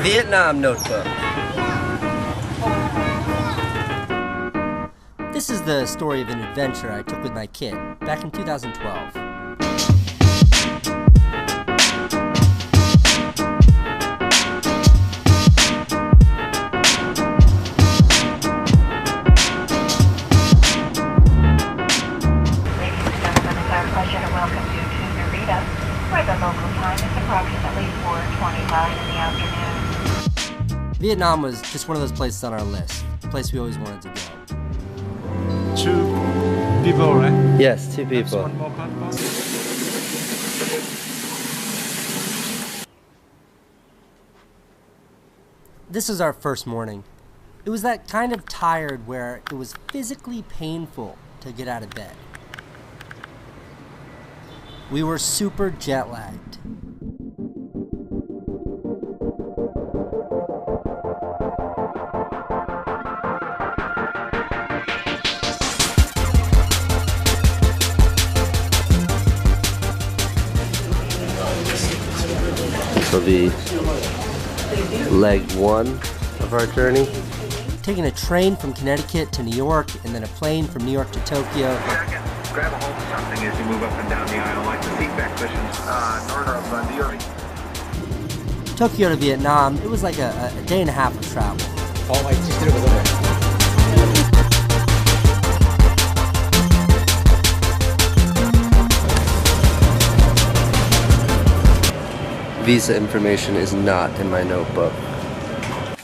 Vietnam Notebook. This is the story of an adventure I took with my kid back in 2012. Where the local time is approximately 4:25 in the afternoon. Vietnam was just one of those places on our list, a place we always wanted to go. 2 people, right? Yes, 2 people. One more platform. This was our first morning. It was that kind of tired where it was physically painful to get out of bed. We were super jet lagged. This will be leg 1 of our journey. Taking a train from Connecticut to New York and then a plane from New York to Tokyo. Grab a hold of something as you move up and down the aisle, like the seat back cushions north of New York. Tokyo to Vietnam, it was like a day and a half of travel. Visa information is not in my notebook.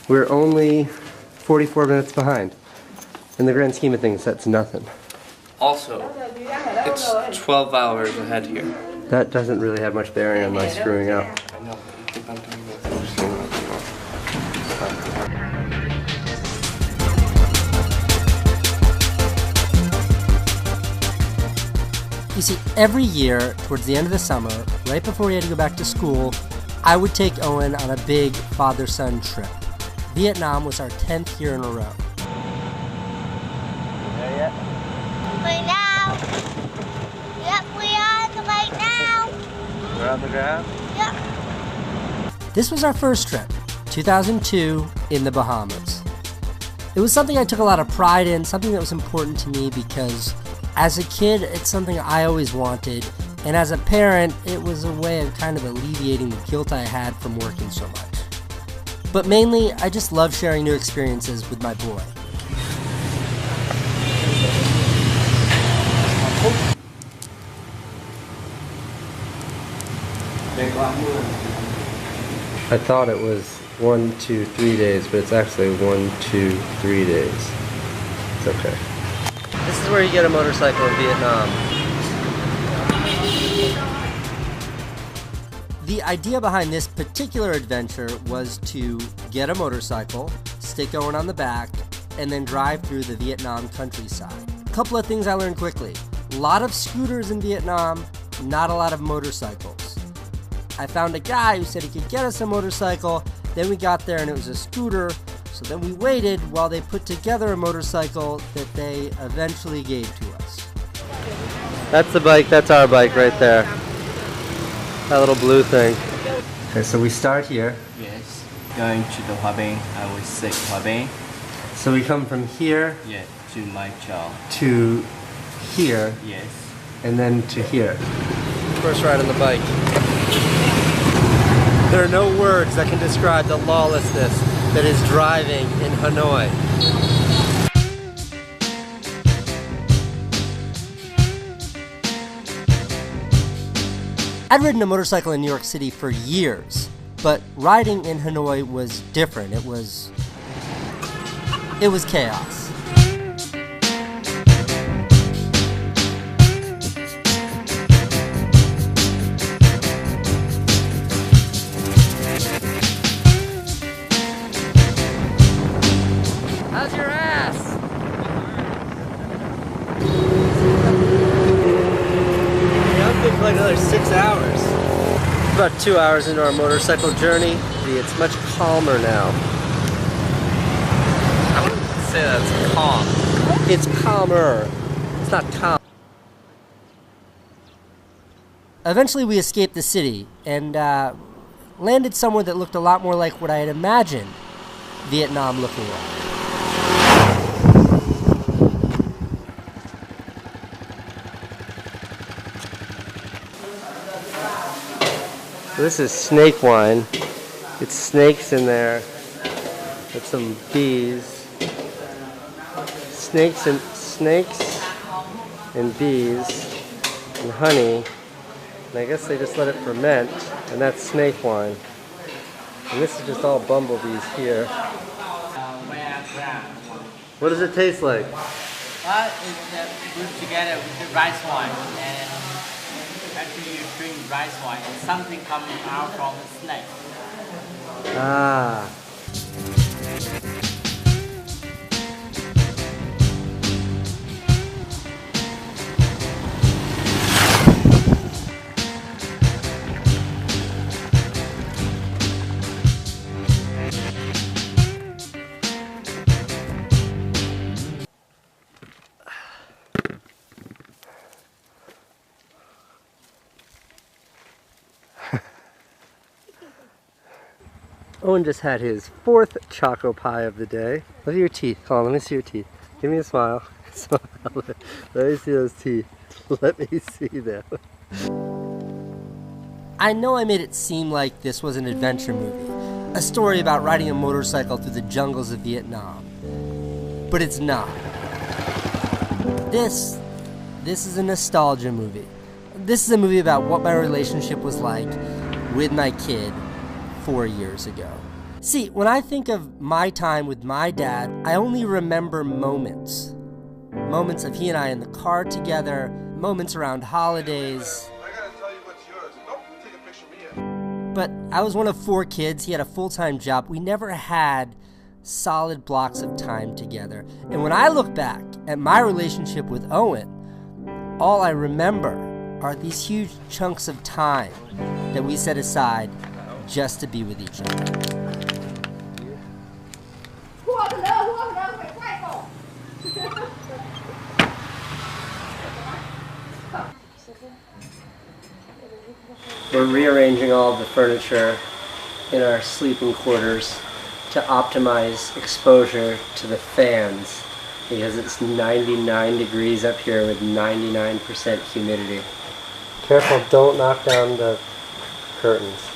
We're only 44 minutes behind. In the grand scheme of things, that's nothing. Also, it's 12 hours ahead here. That doesn't really have much bearing on my screwing up. You see, every year, towards the end of the summer, right before we had to go back to school, I would take Owen on a big father-son trip. Vietnam was our 10th year in a row. There yet? Right now. Yep, we are right now. We're on the ground? Yep. This was our first trip, 2002, in the Bahamas. It was something I took a lot of pride in, something that was important to me because as a kid, it's something I always wanted, and as a parent, it was a way of kind of alleviating the guilt I had from working so much. But mainly, I just love sharing new experiences with my boy. I thought it was 1, 2, 3 days, but it's actually 1, 2, 3 days. It's okay. This is where you get a motorcycle in Vietnam. The idea behind this particular adventure was to get a motorcycle, stick Owen on the back, and then drive through the Vietnam countryside. A couple of things I learned quickly. A lot of scooters in Vietnam, not a lot of motorcycles. I found a guy who said he could get us a motorcycle, then we got there and it was a scooter, so then we waited while they put together a motorcycle that they eventually gave to us. That's the bike, that's our bike right there. That little blue thing. Okay, so we start here. Yes, going to the Hoa Binh, I will say Hoa Binh. So we come from here Yeah, to Mai Chau. to here, Yes. and then to here. First ride on the bike. There are no words that can describe the lawlessness that is driving in Hanoi. I'd ridden a motorcycle in New York City for years, but riding in Hanoi was different. It was chaos. How's your ass? I'm good for like another 6 hours. About 2 hours into our motorcycle journey. It's much calmer now. I wouldn't say that's calm. It's calmer. It's not calm. Eventually we escaped the city and landed somewhere that looked a lot more like what I had imagined Vietnam looking like. This is snake wine. It's snakes in there with some bees. Snakes and bees and honey. And I guess they just let it ferment, and that's snake wine. And this is just all bumblebees here. What does it taste like? It's put together with the rice wine, and after you drink rice wine, something comes out from the snake. Ah. Owen just had his 4th Choco Pie of the day. Look at your teeth. Hold on, let me see your teeth. Give me a smile. Smile. Let me see those teeth. Let me see them. I know I made it seem like this was an adventure movie. A story about riding a motorcycle through the jungles of Vietnam. But it's not. This is a nostalgia movie. This is a movie about what my relationship was like with my kid 4 years ago. See, when I think of my time with my dad, I only remember moments. Moments of he and I in the car together, moments around holidays. I gotta tell you what's yours. Don't take a picture of me yet. But I was one of 4 kids. He had a full-time job. We never had solid blocks of time together. And when I look back at my relationship with Owen, all I remember are these huge chunks of time that we set aside just to be with each other. We're rearranging all of the furniture in our sleeping quarters to optimize exposure to the fans because it's 99 degrees up here with 99% humidity. Careful, don't knock down the curtains.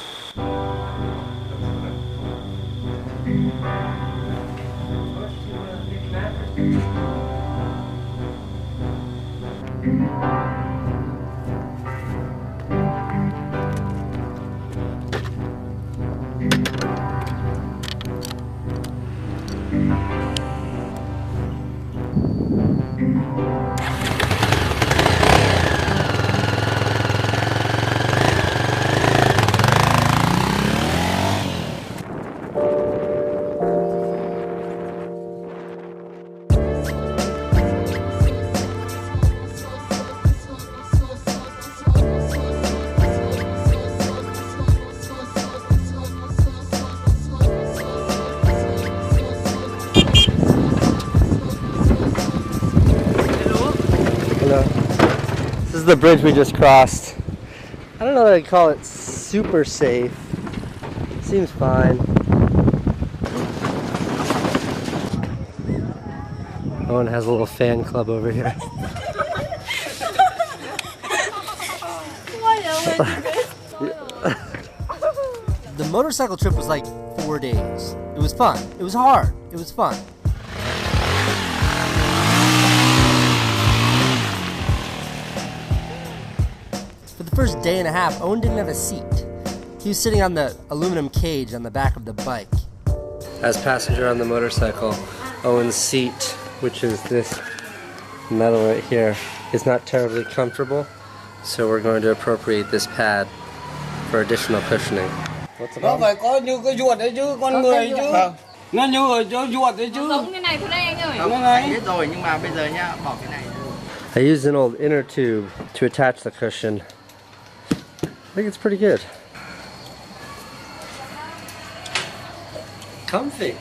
This is the bridge we just crossed. I don't know that I'd call it super safe. Seems fine. Owen has a little fan club over here. The motorcycle trip was like 4 days. It was fun. It was hard. It was fun. For the first day and a half, Owen didn't have a seat. He was sitting on the aluminum cage on the back of the bike. As passenger on the motorcycle, Owen's seat, which is this metal right here, is not terribly comfortable, so we're going to appropriate this pad for additional cushioning. What's the Nó problem? phải có như cái ruột đấy chứ, con người chứ. Nó như ở chỗ ruột đấy chứ. Giống như này thôi đây anh ơi. Nó này. Biết rồi, nhưng mà bây giờ nhá, bỏ cái này. I used an old inner tube to attach the cushion. I think it's pretty good. Comfy.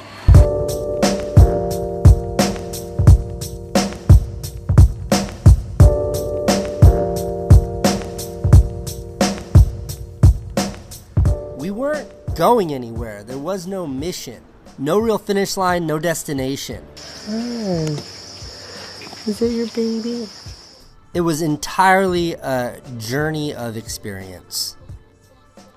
We weren't going anywhere. There was no mission. No real finish line, no destination. Oh, is that your baby? It was entirely a journey of experience.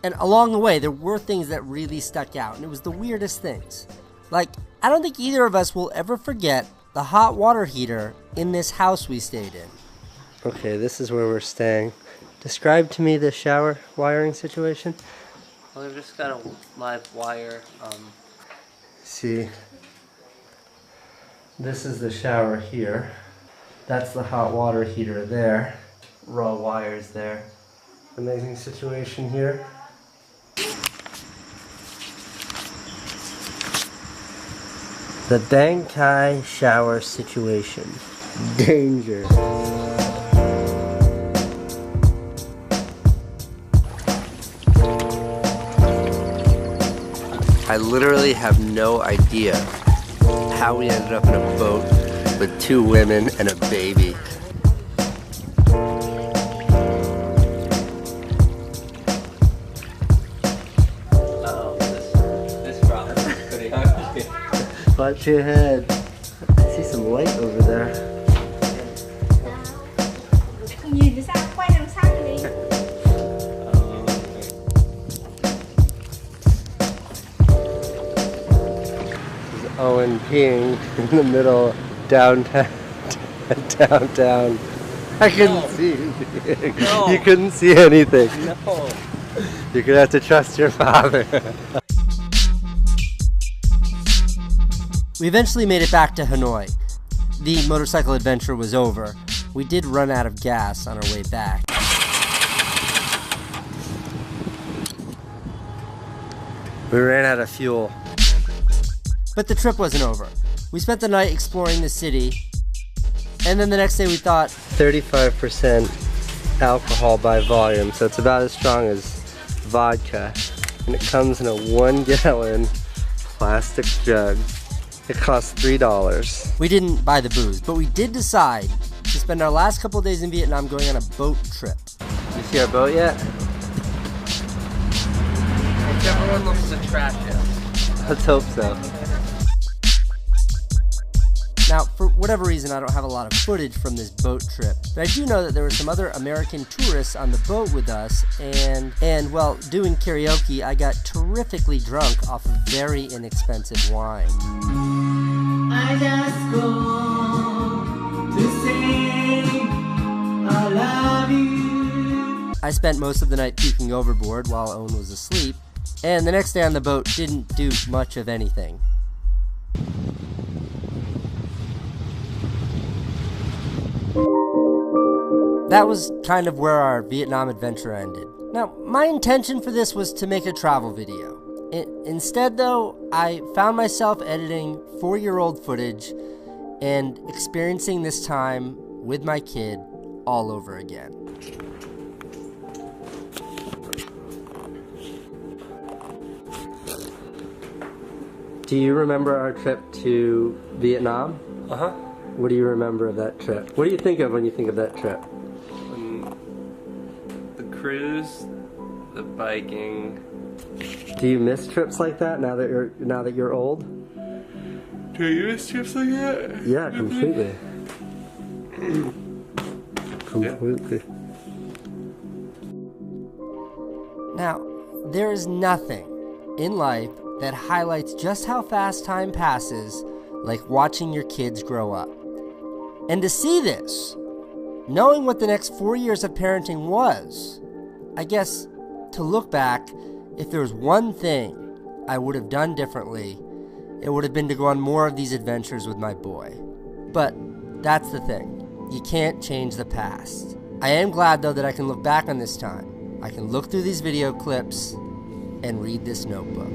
And along the way, there were things that really stuck out, and it was the weirdest things. Like, I don't think either of us will ever forget the hot water heater in this house we stayed in. Okay, this is where we're staying. Describe to me the shower wiring situation. Well, we've just got a live wire. See, this is the shower here. That's the hot water heater there. Raw wires there. Amazing situation here. The Bankai shower situation. Danger. I literally have no idea how we ended up in a boat with 2 women and a baby. Uh-oh, this drop is pretty hard. Watch your head. I see some light over there. Owen peeing in the middle downtown. I couldn't see anything. No. You couldn't see anything. No. You're gonna have to trust your father. We eventually made it back to Hanoi. The motorcycle adventure was over. We did run out of gas on our way back. We ran out of fuel. But the trip wasn't over. We spent the night exploring the city, and then the next day we thought 35% alcohol by volume, so it's about as strong as vodka. And it comes in a 1-gallon plastic jug. It costs $3. We didn't buy the booze, but we did decide to spend our last couple days in Vietnam going on a boat trip. You see our boat yet? Whichever one looks attractive. Let's hope so. Now, for whatever reason, I don't have a lot of footage from this boat trip, but I do know that there were some other American tourists on the boat with us, and well, doing karaoke, I got terrifically drunk off of very inexpensive wine. I just go to sing, I love you. I spent most of the night puking overboard while Owen was asleep, and the next day on the boat didn't do much of anything. That was kind of where our Vietnam adventure ended. Now, my intention for this was to make a travel video. Instead, though, I found myself editing 4-year-old footage and experiencing this time with my kid all over again. Do you remember our trip to Vietnam? Uh-huh. What do you remember of that trip? What do you think of when you think of that trip? The cruise, the biking. Do you miss trips like that now that you're old? Do you miss trips like that? Yeah, completely. Completely. Now, there is nothing in life that highlights just how fast time passes like watching your kids grow up. And to see this, knowing what the next 4 years of parenting was, I guess to look back, if there was one thing I would have done differently, it would have been to go on more of these adventures with my boy. But that's the thing. You can't change the past. I am glad, though, that I can look back on this time. I can look through these video clips and read this notebook.